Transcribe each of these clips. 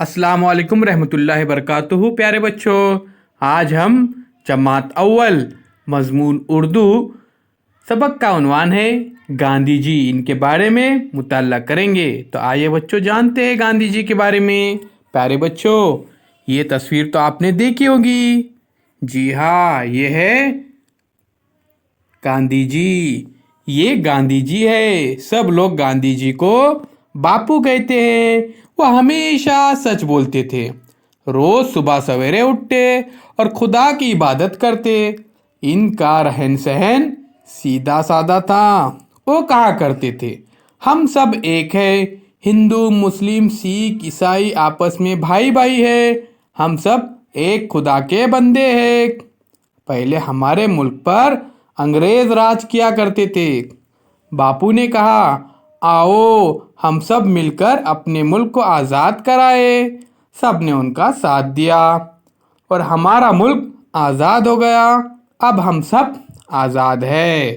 अस्सलाम वालेकुम रहमतुल्लाहि बरकातुहू। प्यारे बच्चों, आज हम जमात अव्वल मजमून उर्दू सबक का उन्वान है गांधी जी। इनके बारे में मुताल्ला करेंगे। तो आइए बच्चों जानते हैं गांधी जी के बारे में। प्यारे बच्चों, ये तस्वीर तो आपने देखी होगी। जी हाँ, ये है गांधी जी। ये गांधी जी है। सब लोग गांधी जी को बापू कहते हैं। वह हमेशा सच बोलते थे। रोज सुबह सवेरे उठते और खुदा की इबादत करते। इनका रहन सहन सीधा साधा था। वो कहा करते थे, हम सब एक है। हिंदू मुस्लिम सिख ईसाई आपस में भाई भाई है। हम सब एक खुदा के बंदे हैं। पहले हमारे मुल्क पर अंग्रेज राज किया करते थे। बापू ने कहा, आओ हम सब मिलकर अपने मुल्क को आज़ाद कराए। सब ने उनका साथ दिया और हमारा मुल्क आज़ाद हो गया। अब हम सब आज़ाद है।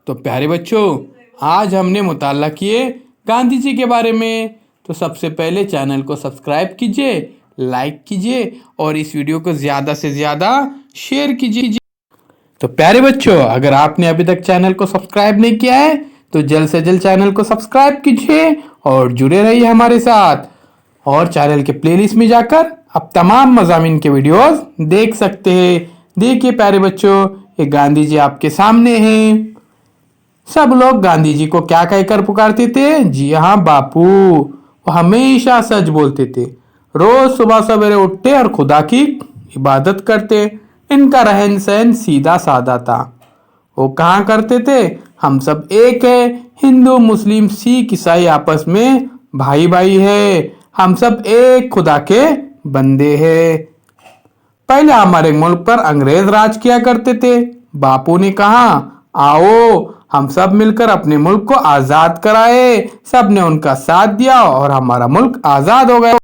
तो प्यारे बच्चों, आज हमने मुताल्ला किए गांधी जी के बारे में। तो सबसे पहले चैनल को सब्सक्राइब कीजिए, लाइक कीजिए और इस वीडियो को ज़्यादा से ज़्यादा शेयर कीजिए। तो प्यारे बच्चों, अगर आपने अभी तक चैनल को सब्सक्राइब नहीं किया है तो जल्द से जल्द चैनल को सब्सक्राइब कीजिए और जुड़े रहिए हमारे साथ। और चैनल के प्लेलिस्ट में जाकर आप तमाम मज़ामीन के वीडियोस देख सकते हैं। देखिए प्यारे बच्चों, ये गांधी जी आपके सामने हैं। सब लोग गांधी जी को क्या कहकर पुकारते थे? जी हाँ, बापू। वो हमेशा सच बोलते थे। रोज सुबह सवेरे उठते और खुदा की इबादत करते। इनका रहन सहन सीधा साधा था। वो कहा करते थे, हम सब एक है। हिंदू मुस्लिम सिख ईसाई आपस में भाई भाई है। हम सब एक खुदा के बंदे हैं। पहले हमारे मुल्क पर अंग्रेज राज किया करते थे। बापू ने कहा, आओ हम सब मिलकर अपने मुल्क को आजाद कराए। सब ने उनका साथ दिया और हमारा मुल्क आजाद हो गया।